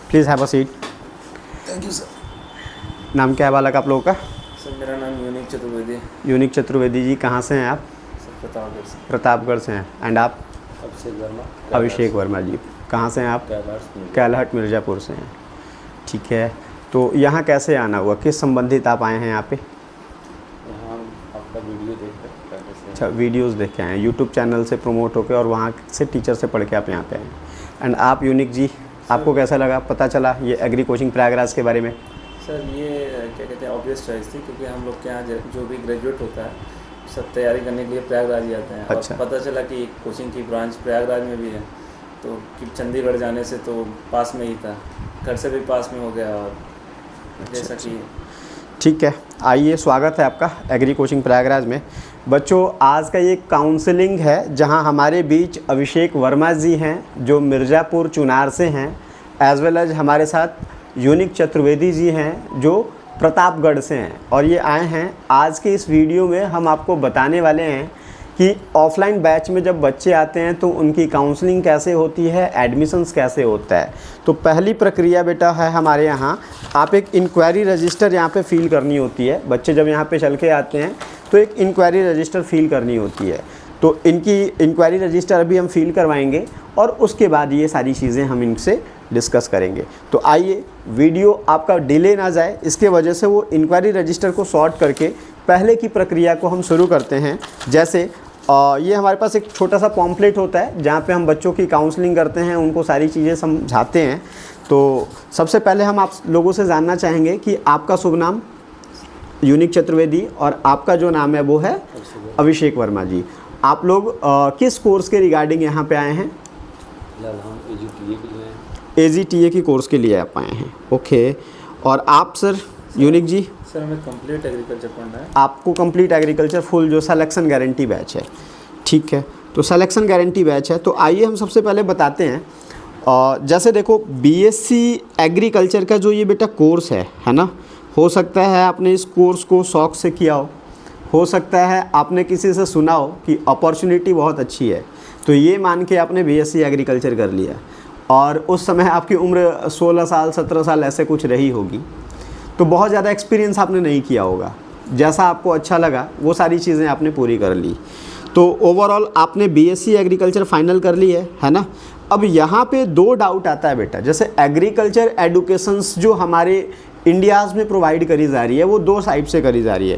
Please have a seat. Thank you sir. नाम क्या है बालक आप लोगों का? सर मेरा नाम यूनिक चतुर्वेदी। यूनिक चतुर्वेदी जी, कहाँ से हैं आप? सर प्रतापगढ़ से। प्रतापगढ़ से हैं। एंड आप? अभिषेक वर्मा। अभिषेक वर्मा जी, कहाँ से हैं आप? कैलाहट मिर्ज़ापुर से हैं। ठीक है, तो यहाँ कैसे आना हुआ, किस संबंधित आप आए हैं यहाँ पे? यहाँ आपका वीडियो देख कर पहले से। अच्छा, वीडियोस देख के आए हैं, यूट्यूब चैनल से प्रमोट होकर, और वहाँ से टीचर से पढ़ के आप यहाँ पे आए हैं। एंड आप यूनिक जी, आपको कैसा लगा, पता चला ये एग्री कोचिंग प्रयागराज के बारे में? सर ये क्या कहते हैं, ऑब्वियस चॉइस थी, क्योंकि हम लोग के यहाँ जो भी ग्रेजुएट होता है सब तैयारी करने के लिए प्रयागराज ही आते हैं। अच्छा। और पता चला कि कोचिंग की ब्रांच प्रयागराज में भी है, तो कि चंडीगढ़ जाने से तो पास में ही था, घर से भी पास में हो गया। और जैसा कि ठीक है, आइए, स्वागत है आपका एग्री कोचिंग प्रयागराज में। बच्चों, आज का ये काउंसलिंग है जहां हमारे बीच अभिषेक वर्मा जी हैं जो मिर्ज़ापुर चुनार से हैं, एज वेल एज हमारे साथ यूनिक चतुर्वेदी जी हैं जो प्रतापगढ़ से हैं। और ये आए हैं, आज के इस वीडियो में हम आपको बताने वाले हैं कि ऑफलाइन बैच में जब बच्चे आते हैं तो उनकी काउंसलिंग कैसे होती है, एडमिशन्स कैसे होता है। तो पहली प्रक्रिया बेटा है हमारे यहाँ, आप एक इंक्वायरी रजिस्टर यहाँ पे फिल करनी होती है। बच्चे जब यहाँ पे चल के आते हैं तो एक इंक्वायरी रजिस्टर फिल करनी होती है। तो इनकी इंक्वायरी रजिस्टर अभी हम फिल करवाएंगे और उसके बाद ये सारी चीज़ें हम इनसे डिस्कस करेंगे। तो आइए, वीडियो आपका डिले ना जाए, इसके वजह से वो इंक्वायरी रजिस्टर को सॉर्ट करके पहले की प्रक्रिया को हम शुरू करते हैं। जैसे ये हमारे पास एक छोटा सा पॉम्पलेट होता है जहाँ पे हम बच्चों की काउंसलिंग करते हैं, उनको सारी चीज़ें समझाते हैं। तो सबसे पहले हम आप लोगों से जानना चाहेंगे कि आपका शुभ नाम? यूनिक चतुर्वेदी, और आपका जो नाम है वो है अभिषेक वर्मा जी। आप लोग किस कोर्स के रिगार्डिंग यहाँ पे आए हैं? हम AGTA के लिए AGTA की कोर्स के लिए आप आए हैं, ओके। और आप सर यूनिक जी? सर हमें कंप्लीट एग्रीकल्चर पढ़ना है। आपको कंप्लीट एग्रीकल्चर फुल जो सिलेक्शन गारंटी बैच है, ठीक है, तो सिलेक्शन गारंटी बैच है। तो आइए हम सबसे पहले बताते हैं, जैसे देखो BSc एग्रीकल्चर का जो ये बेटा कोर्स है ना, हो सकता है आपने इस कोर्स को शौक़ से किया हो सकता है आपने किसी से सुना हो कि अपॉर्चुनिटी बहुत अच्छी है, तो ये मान के आपने BSc एग्रीकल्चर कर लिया, और उस समय आपकी उम्र 16 साल 17 साल ऐसे कुछ रही होगी, तो बहुत ज़्यादा एक्सपीरियंस आपने नहीं किया होगा। जैसा आपको अच्छा लगा वो सारी चीज़ें आपने पूरी कर ली, तो ओवरऑल आपने BSc एग्रीकल्चर फाइनल कर ली है ना। अब यहाँ पे दो डाउट आता है बेटा, जैसे एग्रीकल्चर एडुकेशंस जो हमारे इंडियाज़ में प्रोवाइड करी जा रही है वो दो साइड से करी जा रही है।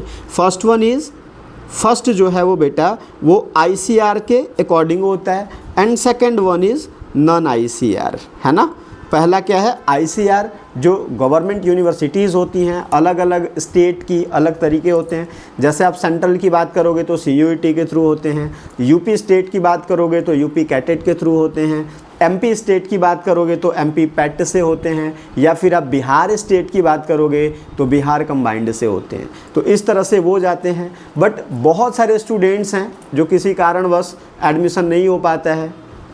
फर्स्ट जो है वो बेटा वो ICR के अकॉर्डिंग होता है, and second one is non ICR, है ना। पहला क्या है ICR, जो गवर्नमेंट यूनिवर्सिटीज़ होती हैं, अलग अलग स्टेट की अलग तरीके होते हैं। जैसे आप सेंट्रल की बात करोगे तो CUET के थ्रू होते हैं, यूपी स्टेट की बात करोगे तो यूपी कैटेट के थ्रू होते हैं, MP स्टेट की बात करोगे तो MP पैट से होते हैं, या फिर आप बिहार स्टेट की बात करोगे तो बिहार कंबाइंड से होते हैं। तो इस तरह से वो जाते हैं। बट बहुत सारे स्टूडेंट्स हैं जो किसी कारणवश एडमिशन नहीं हो पाता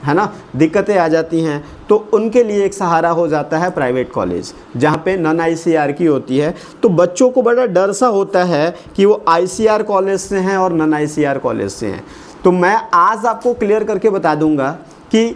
है ना, दिक्कतें आ जाती हैं, तो उनके लिए एक सहारा हो जाता है प्राइवेट कॉलेज जहाँ पे नॉन ICR की होती है। तो बच्चों को बड़ा डर सा होता है कि वो ICR कॉलेज से हैं और नॉन ICR कॉलेज से हैं। तो मैं आज आपको क्लियर करके बता दूंगा कि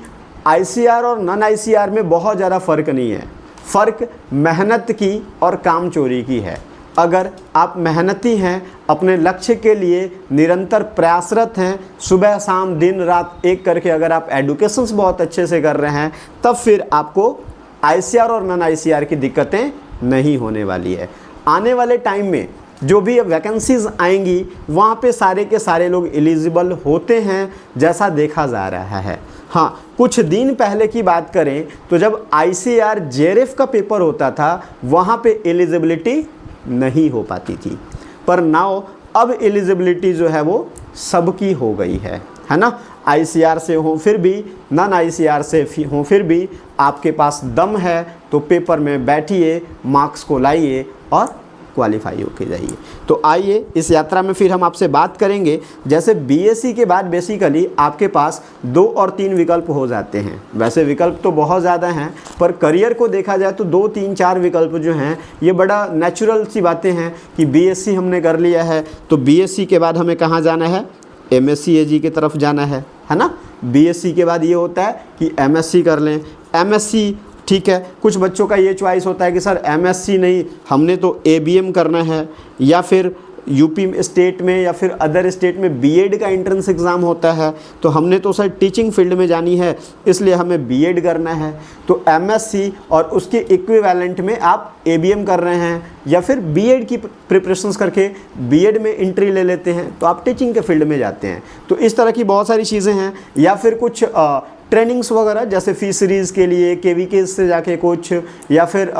ICR और नॉन ICR में बहुत ज़्यादा फ़र्क नहीं है। फ़र्क मेहनत की और काम चोरी की है। अगर आप मेहनती हैं, अपने लक्ष्य के लिए निरंतर प्रयासरत हैं, सुबह शाम दिन रात एक करके अगर आप एडुकेशंस बहुत अच्छे से कर रहे हैं, तब फिर आपको ICR और नॉन ICR की दिक्कतें नहीं होने वाली है। आने वाले टाइम में जो भी वैकेंसीज़ आएंगी वहाँ पे सारे के सारे लोग एलिजिबल होते हैं, जैसा देखा जा रहा है। हाँ, कुछ दिन पहले की बात करें तो जब ICR JRF का पेपर होता था वहाँ पे एलिजिबिलिटी नहीं हो पाती थी, पर नाउ अब एलिजिबिलिटी जो है वो सबकी हो गई है ना। ICR से हो फिर भी, नॉन ICR से हो फिर भी, आपके पास दम है तो पेपर में बैठिए, मार्क्स को लाइए और क्वालिफाई होके जाइए। तो आइए इस यात्रा में फिर हम आपसे बात करेंगे। जैसे BSc के बाद बेसिकली आपके पास 2 और 3 विकल्प हो जाते हैं। वैसे विकल्प तो बहुत ज़्यादा हैं, पर करियर को देखा जाए तो 2 3 4 विकल्प जो हैं ये बड़ा नेचुरल सी बातें हैं कि BSc हमने कर लिया है तो BSc के बाद हमें कहाँ जाना है, MSc AG की तरफ जाना है ना। BSc के बाद ये होता है कि MSc कर लें, एमएससी, ठीक है। कुछ बच्चों का ये चॉइस होता है कि सर एमएससी नहीं, हमने तो एबीएम करना है, या फिर यूपी स्टेट में या फिर अदर स्टेट में बीएड का एंट्रेंस एग्ज़ाम होता है, तो हमने तो सर टीचिंग फील्ड में जानी है, इसलिए हमें बीएड करना है। तो एमएससी और उसके इक्विवेलेंट में आप एबीएम कर रहे हैं, या फिर बीएड की प्रिपरेशंस करके बीएड में एंट्री ले लेते हैं, तो आप टीचिंग के फील्ड में जाते हैं। तो इस तरह की बहुत सारी चीज़ें हैं। या फिर कुछ ट्रेनिंग्स वगैरह, जैसे फिशरीज़ के लिए केवीके से जाके कुछ, या फिर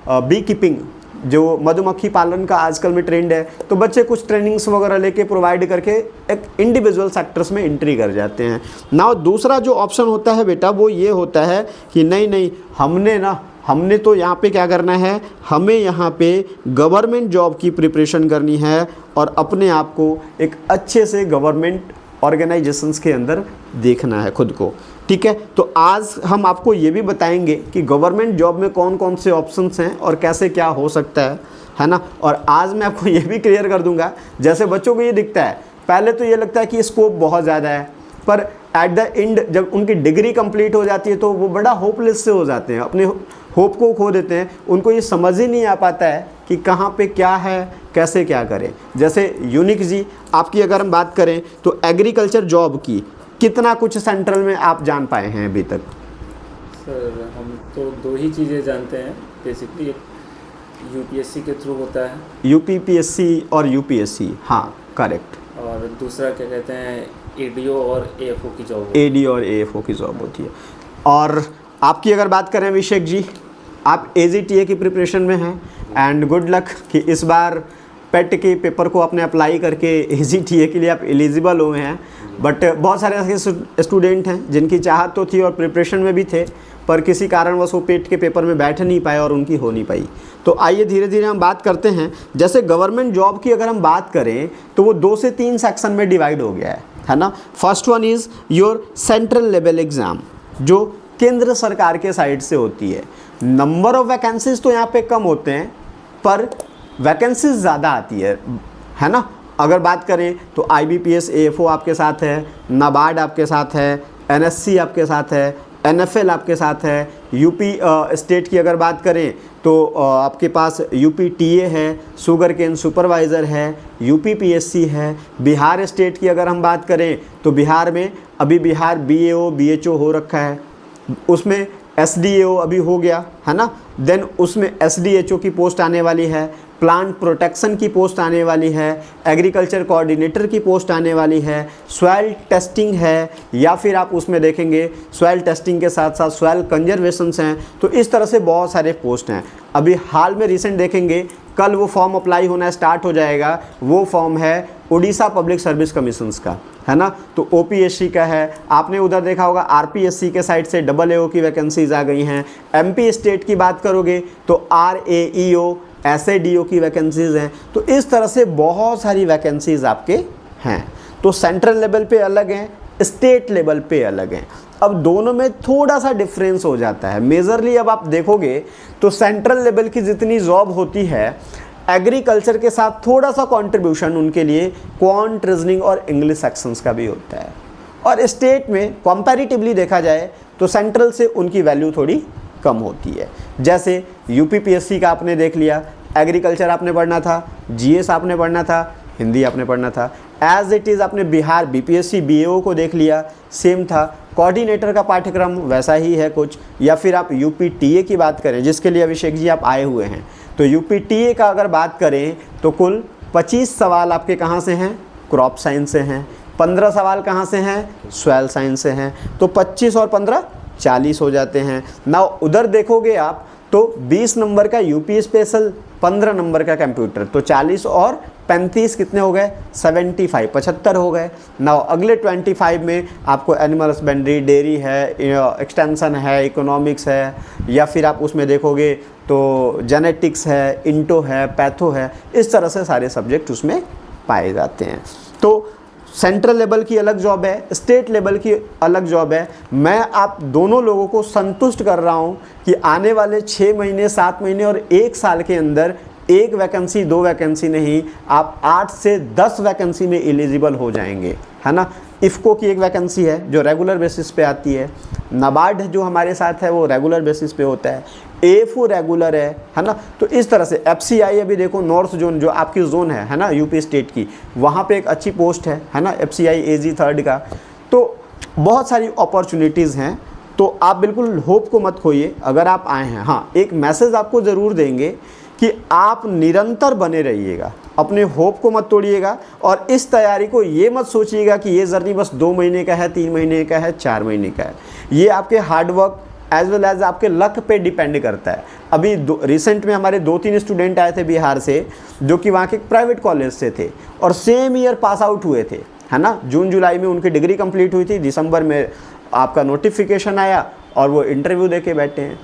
बी कीपिंग, जो मधुमक्खी पालन का आजकल में ट्रेंड है, तो बच्चे कुछ ट्रेनिंग्स वगैरह लेके प्रोवाइड करके एक इंडिविजुअल सेक्टर्स में एंट्री कर जाते हैं। नाउ दूसरा जो ऑप्शन होता है बेटा वो ये होता है कि नहीं हमने तो यहाँ पे क्या करना है, हमें यहाँ पे गवर्नमेंट जॉब की प्रिपरेशन करनी है और अपने आप को एक अच्छे से गवर्नमेंट ऑर्गेनाइजेशंस के अंदर देखना है खुद को, ठीक है। तो आज हम आपको ये भी बताएंगे कि गवर्नमेंट जॉब में कौन कौन से ऑप्शंस हैं और कैसे क्या हो सकता है ना। और आज मैं आपको ये भी क्लियर कर दूंगा, जैसे बच्चों को ये दिखता है, पहले तो ये लगता है कि स्कोप बहुत ज़्यादा है, पर एट द एंड जब उनकी डिग्री कंप्लीट हो जाती है तो वो बड़ा होपलेस से हो जाते हैं, अपने होप को खो देते हैं। उनको ये समझ ही नहीं आ पाता है कि कहाँ पे क्या है, कैसे क्या करें। जैसे यूनिक जी आपकी अगर हम बात करें तो एग्रीकल्चर जॉब की कितना कुछ सेंट्रल में आप जान पाए हैं अभी तक? सर हम तो दो ही चीज़ें जानते हैं बेसिकली, एक यूपीएससी के थ्रू होता है, यूपीपीएससी और यूपीएससी, हाँ करेक्ट, और दूसरा क्या कहते हैं एडीओ और एएफओ की जॉब, एडीओ और एएफओ की जॉब होती है। और आपकी अगर बात करें अभिषेक जी, आप एजीटीए की प्रिपरेशन में हैं, एंड गुड लक कि इस बार पेट के पेपर को आपने अप्लाई करके एजीटीए के लिए आप एलिजिबल हुए हैं। बट बहुत सारे ऐसे स्टूडेंट हैं जिनकी चाहत तो थी और प्रिपरेशन में भी थे, पर किसी कारणवश वो पेट के पेपर में बैठ नहीं पाए और उनकी हो नहीं पाई। तो आइए धीरे धीरे हम बात करते हैं। जैसे गवर्नमेंट जॉब की अगर हम बात करें तो वो 2 से 3 सेक्शन में डिवाइड हो गया है ना। First one is your central level exam, जो केंद्र सरकार के साइड से होती है। नंबर ऑफ वैकेंसीज तो यहाँ पे कम होते हैं, पर वैकेंसीज ज़्यादा आती है ना। अगर बात करें तो IBPS AFO आपके साथ है, नाबार्ड आपके साथ है, NSC आपके साथ है, NFL आपके साथ है। यूपी स्टेट की अगर बात करें तो आपके पास UPTA है, शुगर केन सुपरवाइज़र है, UPPSC है। बिहार स्टेट की अगर हम बात करें तो बिहार में अभी बिहार BAO BHO हो रखा है, उसमें SDAO अभी हो गया है ना। देन उसमें SDHO की पोस्ट आने वाली है, प्लांट प्रोटेक्शन की पोस्ट आने वाली है, एग्रीकल्चर कोऑर्डिनेटर की पोस्ट आने वाली है, सॉइल टेस्टिंग है, या फिर आप उसमें देखेंगे सॉइल टेस्टिंग के साथ साथ सॉइल कंजर्वेशंस हैं। तो इस तरह से बहुत सारे पोस्ट हैं। अभी हाल में रिसेंट देखेंगे, कल वो फॉर्म अप्लाई होना स्टार्ट हो जाएगा। वो फॉर्म है उड़ीसा पब्लिक सर्विस कमीशंस का, है ना। तो OPSC का है, आपने उधर देखा होगा RPSC के साइड से AAO की वैकेंसीज आ गई हैं। MP स्टेट की बात करोगे तो RAEO SADO की वैकेंसीज़ हैं। तो इस तरह से बहुत सारी वैकेंसीज़ आपके हैं। तो सेंट्रल लेवल पे अलग हैं, स्टेट लेवल पे अलग हैं। अब दोनों में थोड़ा सा डिफरेंस हो जाता है। मेजरली अब आप देखोगे तो सेंट्रल लेवल की जितनी जॉब होती है, एग्रीकल्चर के साथ थोड़ा सा कंट्रीब्यूशन उनके लिए क्वांट, रीजनिंग और इंग्लिश सेक्शंस का भी होता है। और स्टेट में कंपैरेटिवली देखा जाए तो सेंट्रल से उनकी वैल्यू थोड़ी कम होती है। जैसे UPPSC का आपने देख लिया, एग्रीकल्चर आपने पढ़ना था, GS आपने पढ़ना था, हिंदी आपने पढ़ना था। एज इट इज़ आपने बिहार BPSC BAO को देख लिया, सेम था। कोऑर्डिनेटर का पाठ्यक्रम वैसा ही है कुछ। या फिर आप UPTA की बात करें, जिसके लिए अभिषेक जी आप आए हुए हैं, तो UPTA का अगर बात करें तो कुल 25 सवाल आपके कहाँ से हैं? क्रॉप साइंस से हैं। 15 सवाल कहाँ से हैं? सॉइल साइंस से हैं। तो 25 और 15 40 हो जाते हैं ना। उधर देखोगे आप तो 20 नंबर का यूपी स्पेशल, 15 नंबर का कंप्यूटर, तो 40 और 35 कितने हो गए? 75, 75 हो गए ना। अगले 25 में आपको एनिमल हस्बेंड्री, डेयरी है, एक्सटेंशन है, इकोनॉमिक्स है, या फिर आप उसमें देखोगे तो जेनेटिक्स है, इंटो है, पैथो है। इस तरह से सारे सब्जेक्ट उसमें पाए जाते हैं। तो सेंट्रल लेवल की अलग जॉब है, स्टेट लेवल की अलग जॉब है। मैं आप दोनों लोगों को संतुष्ट कर रहा हूं कि आने वाले 6 महीने, 7 महीने और 1 साल के अंदर 1 वैकेंसी, 2 वैकेंसी नहीं, आप 8 से 10 वैकेंसी में एलिजिबल हो जाएंगे, है ना। इफ़को की एक वैकेंसी है जो रेगुलर बेसिस पे आती है, नाबार्ड जो हमारे साथ है वो रेगुलर बेसिस पे होता है, एएफओ रेगुलर है ना। तो इस तरह से एफसीआई अभी देखो नॉर्थ जोन जो आपकी जोन है ना यूपी स्टेट की, वहाँ पे एक अच्छी पोस्ट है ना एफसीआई एजी 3rd का। तो बहुत सारी अपॉर्चुनिटीज़ हैं, तो आप बिल्कुल होप को मत खोइए अगर आप आए हैं। हाँ, एक मैसेज आपको ज़रूर देंगे कि आप निरंतर बने रहिएगा, अपने होप को मत तोड़िएगा, और इस तैयारी को ये मत सोचिएगा कि ये जर्नी बस 2 महीने का है, 3 महीने का है, 4 महीने का है। ये आपके हार्डवर्क एज वेल एज आपके लक पे डिपेंड करता है। अभी रिसेंट में हमारे 2-3 स्टूडेंट आए थे बिहार से, जो कि वहाँ के प्राइवेट कॉलेज से थे और सेम ईयर पास आउट हुए थे, है ना। जून जुलाई में उनकी डिग्री कंप्लीट हुई थी, दिसंबर में आपका नोटिफिकेशन आया और वो इंटरव्यू दे के बैठे हैं।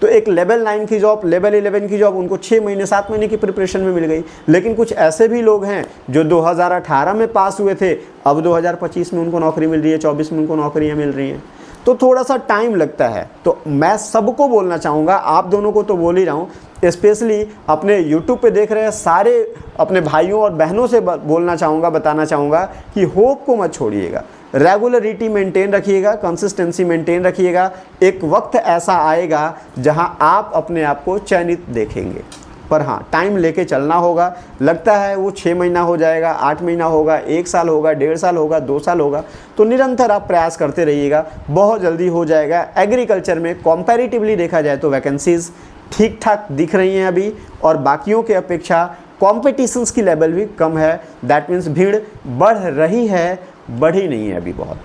तो एक लेवल 9 की जॉब, लेवल 11 की जॉब उनको 6 महीने 7 महीने की प्रिपरेशन में मिल गई। लेकिन कुछ ऐसे भी लोग हैं जो 2018 में पास हुए थे, अब 2025 में उनको नौकरी मिल रही है, 24 में उनको नौकरियां मिल रही हैं। तो थोड़ा सा टाइम लगता है। तो मैं सबको बोलना चाहूँगा, आप दोनों को तो बोल ही रहा हूँ, स्पेशली अपने YouTube पे देख रहे हैं सारे अपने भाइयों और बहनों से बोलना चाहूँगा, बताना चाहूँगा कि होप को मत छोड़िएगा, रेगुलरिटी मेंटेन रखिएगा, कंसिस्टेंसी मेंटेन रखिएगा। एक वक्त ऐसा आएगा जहां आप अपने आप को चयनित देखेंगे, पर हाँ टाइम लेके चलना होगा। लगता है वो 6 महीना हो जाएगा, 8 महीना होगा, 1 साल होगा, 1.5 साल होगा, 2 साल होगा, तो निरंतर आप प्रयास करते रहिएगा, बहुत जल्दी हो जाएगा। एग्रीकल्चर में कंपैरेटिवली देखा जाए तो वैकेंसीज़ ठीक ठाक दिख रही हैं अभी, और बाकियों के अपेक्षा कॉम्पिटिशन्स की लेवल भी कम है। दैट मीन्स भीड़ बढ़ रही है, बढ़ी नहीं है अभी बहुत।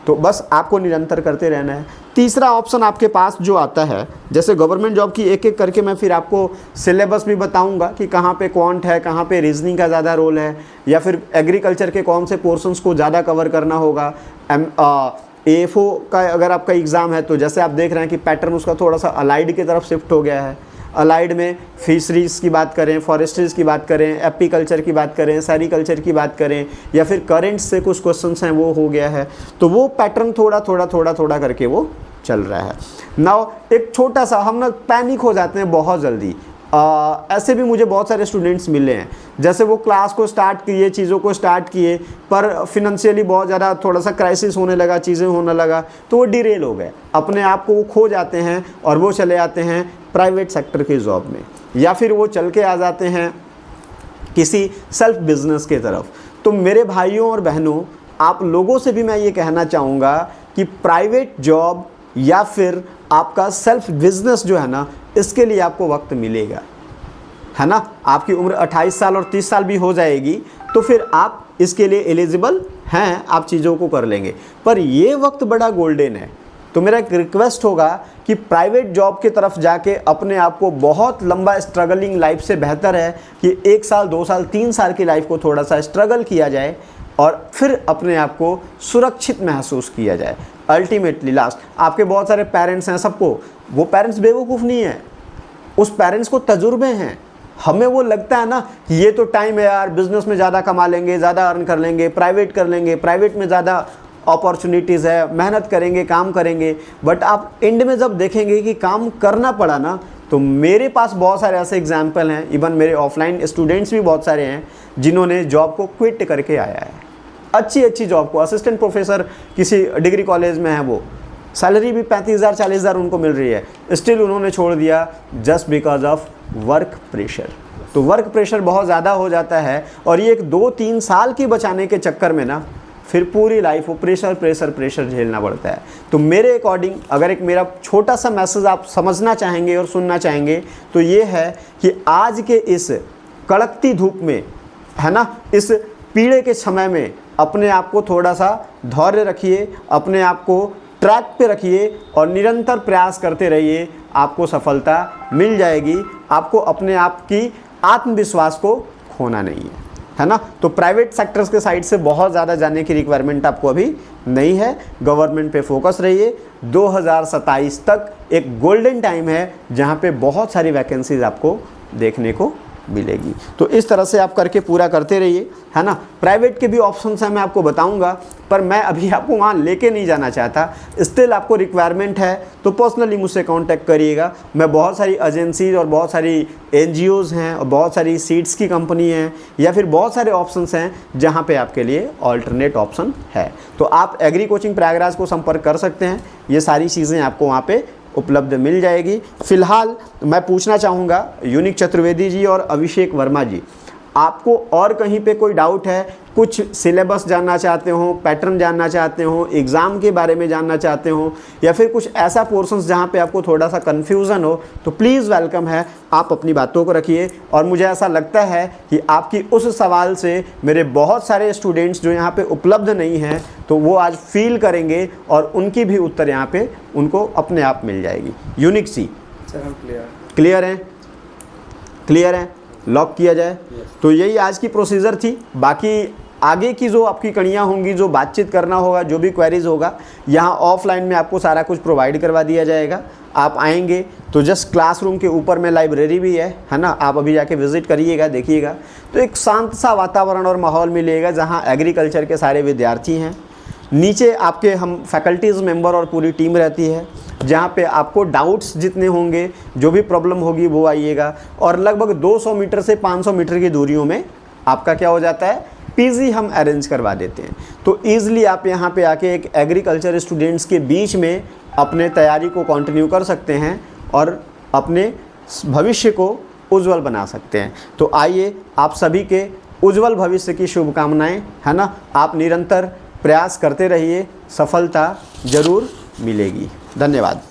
तो बस आपको निरंतर करते रहना है। तीसरा ऑप्शन आपके पास जो आता है, जैसे गवर्नमेंट जॉब की एक एक करके मैं फिर आपको सिलेबस भी बताऊंगा कि कहाँ पे क्वांट है, कहाँ पे रीजनिंग का ज़्यादा रोल है, या फिर एग्रीकल्चर के कौन से पोर्शंस को ज़्यादा कवर करना होगा। एएफओ का अगर आपका एग्ज़ाम है तो जैसे आप देख रहे हैं कि पैटर्न उसका थोड़ा सा अलाइड की तरफ शिफ्ट हो गया है। अलाइड में फिशरीज़ की बात करें, फॉरेस्ट्रीज़ की बात करें, एपीकल्चर की बात करें, सेरीकल्चर की बात करें, या फिर करेंट से कुछ क्वेश्चंस हैं वो हो गया है। तो वो पैटर्न थोड़ा करके वो चल रहा है। नाउ एक छोटा सा हम ना पैनिक हो जाते हैं बहुत जल्दी। ऐसे भी मुझे बहुत सारे स्टूडेंट्स मिले हैं, जैसे वो क्लास को स्टार्ट किए, चीज़ों को स्टार्ट किए, पर फिनेंशियली बहुत ज़्यादा थोड़ा सा क्राइसिस होने लगा, चीज़ें होने लगा, तो वो डिरेल हो गए, अपने आप को वो खो जाते हैं और वो चले आते हैं प्राइवेट सेक्टर की जॉब में, या फिर वो चल के आ जाते हैं किसी सेल्फ बिजनेस के तरफ। तो मेरे भाइयों और बहनों, आप लोगों से भी मैं ये कहना चाहूँगा कि प्राइवेट जॉब या फिर आपका सेल्फ बिजनेस जो है ना, इसके लिए आपको वक्त मिलेगा, है ना। आपकी उम्र 28 साल और 30 साल भी हो जाएगी तो फिर आप इसके लिए एलिजिबल हैं, आप चीज़ों को कर लेंगे। पर ये वक्त बड़ा गोल्डन है। तो मेरा एक रिक्वेस्ट होगा कि प्राइवेट जॉब की तरफ जाके अपने आप को, बहुत लंबा स्ट्रगलिंग लाइफ से बेहतर है कि 1 साल 2 साल 3 साल की लाइफ को थोड़ा सा स्ट्रगल किया जाए और फिर अपने आप को सुरक्षित महसूस किया जाए। अल्टीमेटली लास्ट आपके बहुत सारे पेरेंट्स हैं, सबको, वो पेरेंट्स बेवकूफ़ नहीं है, उस पेरेंट्स को तजुर्बे हैं। हमें वो लगता है ना कि ये तो टाइम है यार, बिजनेस में ज़्यादा कमा लेंगे, ज़्यादा अर्न कर लेंगे, प्राइवेट कर लेंगे, प्राइवेट में ज़्यादा अपॉर्चुनिटीज़ है, मेहनत करेंगे, काम करेंगे। बट आप एंड में जब देखेंगे कि काम करना पड़ा ना, तो मेरे पास बहुत सारे ऐसे एग्जाम्पल हैं, इवन मेरे ऑफलाइन स्टूडेंट्स भी बहुत सारे हैं जिन्होंने जॉब को क्विट करके आया है, अच्छी जॉब को। असिस्टेंट प्रोफेसर किसी डिग्री कॉलेज में है, वो सैलरी भी 35,000 40,000 उनको मिल रही है, स्टिल उन्होंने छोड़ दिया just because of work pressure. तो वर्क प्रेशर बहुत ज़्यादा हो जाता है और ये 1-2-3 साल की बचाने के चक्कर में ना फिर पूरी लाइफ वो प्रेशर झेलना पड़ता है। तो मेरे अकॉर्डिंग अगर एक मेरा छोटा सा मैसेज आप समझना चाहेंगे और सुनना चाहेंगे तो ये है कि आज के इस कड़कती धूप में, है ना, इस पीड़े के समय में अपने आप को थोड़ा सा धैर्य रखिए, अपने आप को ट्रैक पे रखिए और निरंतर प्रयास करते रहिए, आपको सफलता मिल जाएगी। आपको अपने आप की आत्मविश्वास को खोना नहीं है ना। तो प्राइवेट सेक्टर्स के साइड से बहुत ज़्यादा जाने की रिक्वायरमेंट आपको अभी नहीं है, गवर्नमेंट पे फोकस रहिए। 2027 तक एक गोल्डन टाइम है जहाँ पे बहुत सारी वैकेंसीज आपको देखने को मिलेगी। तो इस तरह से आप करके पूरा करते रहिए, है ना। प्राइवेट के भी ऑप्शंस हैं, मैं आपको बताऊंगा, पर मैं अभी आपको वहाँ लेके नहीं जाना चाहता। स्टिल आपको रिक्वायरमेंट है तो पर्सनली मुझसे कांटेक्ट करिएगा। मैं बहुत सारी एजेंसीज और बहुत सारी NGOs हैं और बहुत सारी सीड्स की कंपनी हैं या फिर बहुत सारे ऑप्शंस हैं जहाँ पे आपके लिए ऑल्टरनेट ऑप्शन है। तो आप एग्री कोचिंग प्रयागराज को संपर्क कर सकते हैं, ये सारी चीज़ें आपको वहाँ पे उपलब्ध मिल जाएगी। फिलहाल मैं पूछना चाहूँगा यूनिक चतुर्वेदी जी और अभिषेक वर्मा जी, आपको और कहीं पे कोई डाउट है, कुछ सिलेबस जानना चाहते हो, पैटर्न जानना चाहते हो, एग्ज़ाम के बारे में जानना चाहते हो, या फिर कुछ ऐसा पोर्शंस जहाँ पे आपको थोड़ा सा कन्फ्यूज़न हो, तो प्लीज़ वेलकम है, आप अपनी बातों को रखिए। और मुझे ऐसा लगता है कि आपकी उस सवाल से मेरे बहुत सारे स्टूडेंट्स जो यहाँ पे उपलब्ध नहीं हैं तो वो आज फील करेंगे और उनकी भी उत्तर यहाँ पे उनको अपने आप मिल जाएगी। यूनिक सी सर हम क्लियर हैं? क्लियर हैं? लॉक किया जाए। तो यही आज की प्रोसीजर थी। बाकी आगे की जो आपकी कड़ियाँ होंगी, जो बातचीत करना होगा, जो भी क्वेरीज होगा, यहाँ ऑफलाइन में आपको सारा कुछ प्रोवाइड करवा दिया जाएगा। आप आएंगे तो जस्ट क्लासरूम के ऊपर में लाइब्रेरी भी है ना, आप अभी जाके विज़िट करिएगा, देखिएगा, तो एक शांत सा वातावरण और माहौल मिलेगा जहाँ एग्रीकल्चर के सारे विद्यार्थी हैं। नीचे आपके हम फैकल्टीज़ मेंबर और पूरी टीम रहती है, जहाँ पे आपको डाउट्स जितने होंगे, जो भी प्रॉब्लम होगी वो आइएगा। और लगभग 200 मीटर से 500 मीटर की दूरियों में आपका क्या हो जाता है, पीजी हम अरेंज करवा देते हैं। तो ईज़िली आप यहाँ पे आके एक एग्रीकल्चर स्टूडेंट्स के बीच में अपने तैयारी को कंटिन्यू कर सकते हैं और अपने भविष्य को उज्जवल बना सकते हैं। तो आइए, आप सभी के उज्जवल भविष्य की शुभकामनाएं, है ना। आप निरंतर प्रयास करते रहिए, सफलता ज़रूर मिलेगी। धन्यवाद।